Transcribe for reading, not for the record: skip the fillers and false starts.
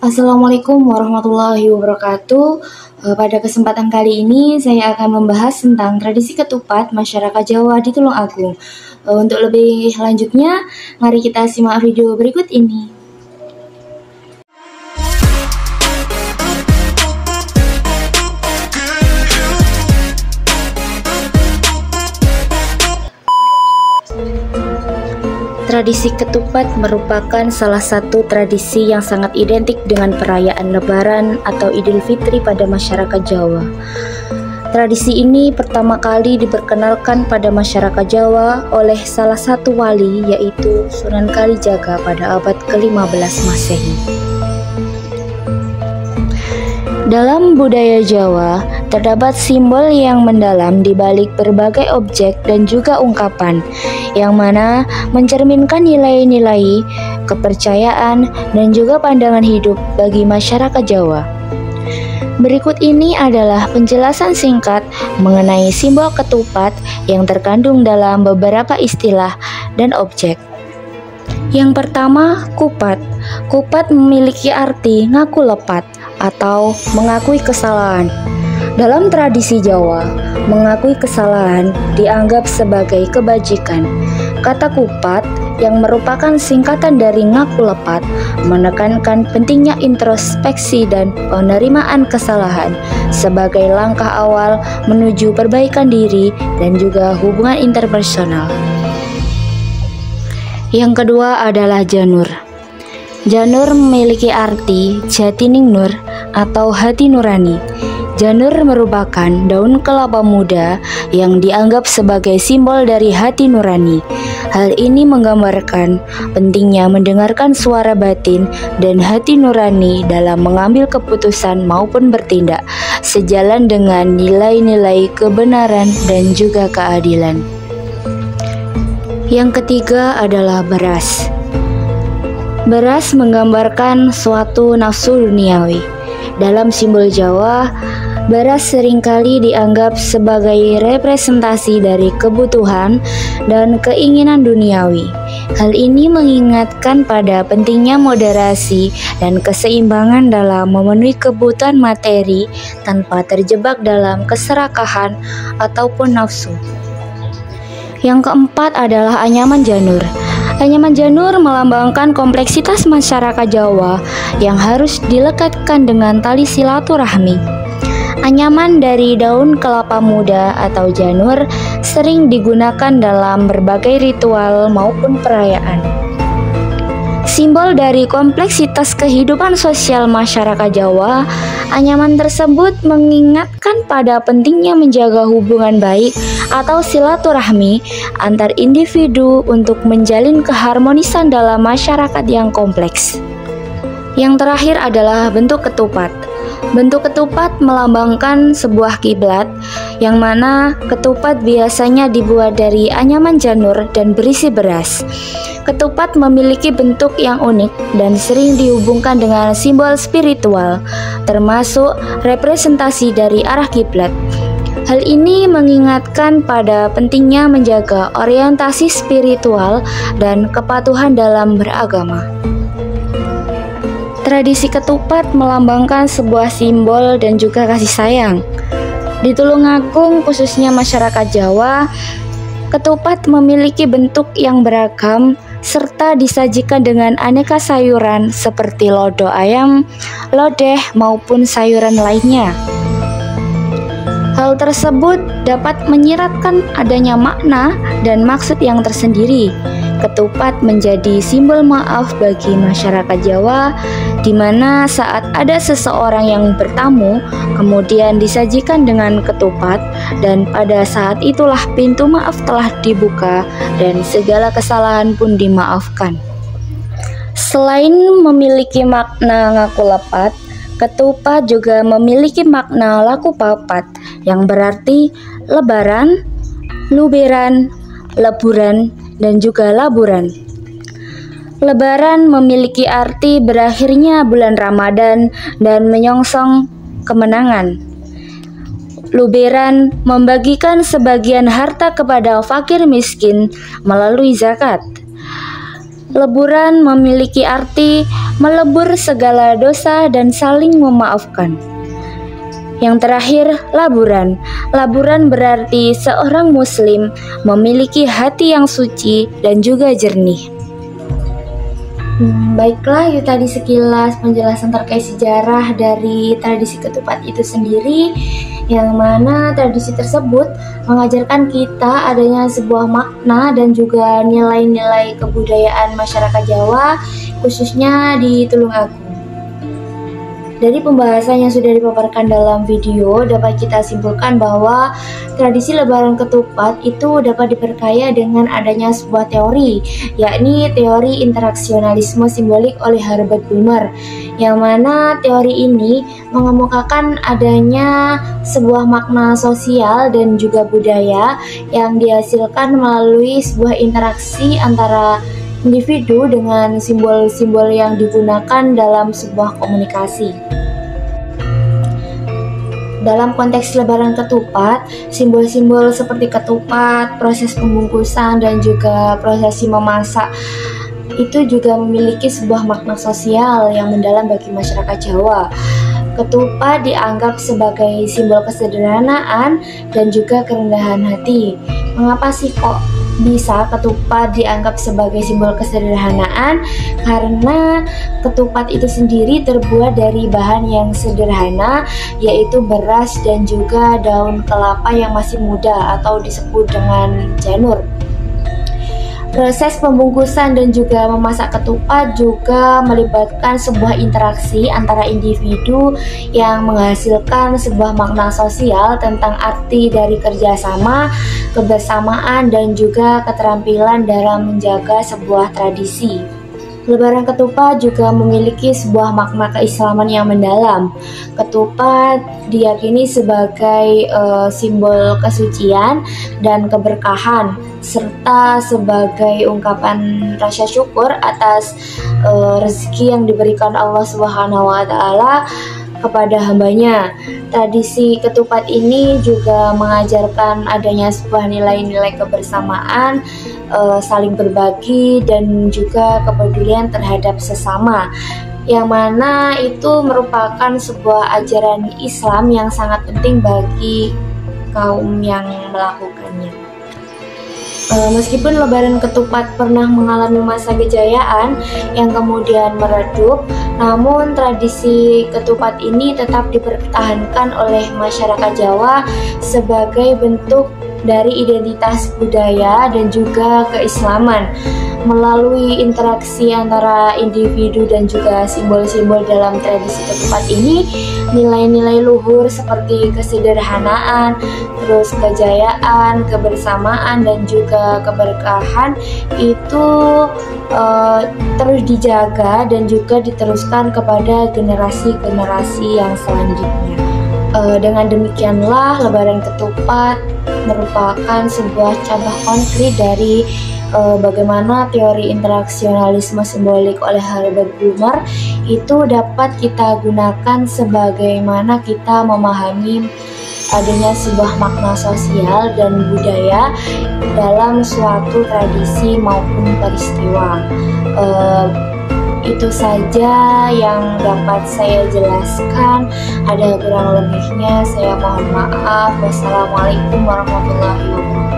Assalamualaikum warahmatullahi wabarakatuh. Pada kesempatan kali ini saya akan membahas tentang tradisi ketupat masyarakat Jawa di Tulungagung. Untuk lebih lanjutnya, mari kita simak video berikut ini. Tradisi ketupat merupakan salah satu tradisi yang sangat identik dengan perayaan Lebaran atau Idul Fitri pada masyarakat Jawa. Tradisi ini pertama kali diperkenalkan pada masyarakat Jawa oleh salah satu wali, yaitu Sunan Kalijaga pada abad ke-15 Masehi. Dalam budaya Jawa, terdapat simbol yang mendalam di balik berbagai objek dan juga ungkapan, yang mana mencerminkan nilai-nilai, kepercayaan, dan juga pandangan hidup bagi masyarakat Jawa. Berikut ini adalah penjelasan singkat mengenai simbol ketupat yang terkandung dalam beberapa istilah dan objek. Yang pertama, kupat. Kupat memiliki arti ngaku lepat atau mengakui kesalahan. Dalam tradisi Jawa, mengakui kesalahan dianggap sebagai kebajikan. Kata kupat yang merupakan singkatan dari ngaku lepat menekankan pentingnya introspeksi dan penerimaan kesalahan sebagai langkah awal menuju perbaikan diri dan juga hubungan interpersonal. Yang kedua adalah janur. Janur memiliki arti jatining nur atau hati nurani. Janur merupakan daun kelapa muda yang dianggap sebagai simbol dari hati nurani. Hal ini menggambarkan pentingnya mendengarkan suara batin dan hati nurani dalam mengambil keputusan maupun bertindak, sejalan dengan nilai-nilai kebenaran dan juga keadilan. Yang ketiga adalah beras. Beras menggambarkan suatu nafsu duniawi. Dalam simbol Jawa, beras seringkali dianggap sebagai representasi dari kebutuhan dan keinginan duniawi. Hal ini mengingatkan pada pentingnya moderasi dan keseimbangan dalam memenuhi kebutuhan materi tanpa terjebak dalam keserakahan ataupun nafsu. Yang keempat adalah anyaman janur. Anyaman janur melambangkan kompleksitas masyarakat Jawa yang harus dilekatkan dengan tali silaturahmi. Anyaman dari daun kelapa muda atau janur sering digunakan dalam berbagai ritual maupun perayaan. Simbol dari kompleksitas kehidupan sosial masyarakat Jawa, anyaman tersebut mengingatkan pada pentingnya menjaga hubungan baik atau silaturahmi antar individu untuk menjalin keharmonisan dalam masyarakat yang kompleks. Yang terakhir adalah bentuk ketupat. Bentuk ketupat melambangkan sebuah kiblat, yang mana ketupat biasanya dibuat dari anyaman janur dan berisi beras. Ketupat memiliki bentuk yang unik dan sering dihubungkan dengan simbol spiritual, termasuk representasi dari arah kiblat. Hal ini mengingatkan pada pentingnya menjaga orientasi spiritual dan kepatuhan dalam beragama. Tradisi ketupat melambangkan sebuah simbol dan juga kasih sayang. Di Tulungagung, khususnya masyarakat Jawa, ketupat memiliki bentuk yang beragam serta disajikan dengan aneka sayuran seperti lodo ayam, lodeh, maupun sayuran lainnya. Hal tersebut dapat menyiratkan adanya makna dan maksud yang tersendiri. Ketupat menjadi simbol maaf bagi masyarakat Jawa, di mana saat ada seseorang yang bertamu, kemudian disajikan dengan ketupat, dan pada saat itulah pintu maaf telah dibuka dan segala kesalahan pun dimaafkan. Selain memiliki makna ngaku lepat, ketupat juga memiliki makna laku papat, yang berarti lebaran, luberan, leburan, dan juga laburan. Lebaran memiliki arti berakhirnya bulan Ramadan dan menyongsong kemenangan. Luberan membagikan sebagian harta kepada fakir miskin melalui zakat. Leburan memiliki arti melebur segala dosa dan saling memaafkan. Yang terakhir, laburan. Laburan berarti seorang muslim memiliki hati yang suci dan juga jernih. Baiklah, itu tadi sekilas penjelasan terkait sejarah dari tradisi ketupat itu sendiri, yang mana tradisi tersebut mengajarkan kita adanya sebuah makna dan juga nilai-nilai kebudayaan masyarakat Jawa, khususnya di Tulungagung. Dari pembahasan yang sudah dipaparkan dalam video, dapat kita simpulkan bahwa tradisi Lebaran Ketupat itu dapat diperkaya dengan adanya sebuah teori, yakni teori interaksionalisme simbolik oleh Herbert Bulmer, yang mana teori ini mengemukakan adanya sebuah makna sosial dan juga budaya yang dihasilkan melalui sebuah interaksi antara individu dengan simbol-simbol yang digunakan dalam sebuah komunikasi. Dalam konteks Lebaran Ketupat, simbol-simbol seperti ketupat, proses pembungkusan, dan juga prosesi memasak itu juga memiliki sebuah makna sosial yang mendalam bagi masyarakat Jawa. Ketupat dianggap sebagai simbol kesederhanaan dan juga kerendahan hati. Mengapa sih kok bisa ketupat dianggap sebagai simbol kesederhanaan? Karena ketupat itu sendiri terbuat dari bahan yang sederhana, yaitu beras dan juga daun kelapa yang masih muda atau disebut dengan janur. Proses pembungkusan dan juga memasak ketupat juga melibatkan sebuah interaksi antara individu yang menghasilkan sebuah makna sosial tentang arti dari kerjasama, kebersamaan, dan juga keterampilan dalam menjaga sebuah tradisi. Lebaran Ketupat juga memiliki sebuah makna keislaman yang mendalam. Ketupat diyakini sebagai simbol kesucian dan keberkahan, serta sebagai ungkapan rasa syukur atas rezeki yang diberikan Allah Subhanahu wa Ta'ala kepada hambanya. Tradisi ketupat ini juga mengajarkan adanya sebuah nilai-nilai kebersamaan, saling berbagi, dan juga kepedulian terhadap sesama, yang mana itu merupakan sebuah ajaran Islam yang sangat penting bagi kaum yang melakukannya. Meskipun Lebaran Ketupat pernah mengalami masa kejayaan yang kemudian meredup, namun tradisi ketupat ini tetap dipertahankan oleh masyarakat Jawa sebagai bentuk dari identitas budaya dan juga keislaman. Melalui interaksi antara individu dan juga simbol-simbol dalam tradisi ketupat ini, nilai-nilai luhur seperti kesederhanaan, terus kejayaan, kebersamaan, dan juga keberkahan itu terus dijaga dan juga diteruskan kepada generasi-generasi yang selanjutnya. Dengan demikianlah Lebaran Ketupat merupakan sebuah contoh konkret dari bagaimana teori interaksionalisme simbolik oleh Herbert Bulmer itu dapat kita gunakan sebagaimana kita memahami adanya sebuah makna sosial dan budaya dalam suatu tradisi maupun peristiwa. Itu saja yang dapat saya jelaskan. Ada kurang lebihnya saya mohon maaf. Wassalamualaikum warahmatullahi wabarakatuh.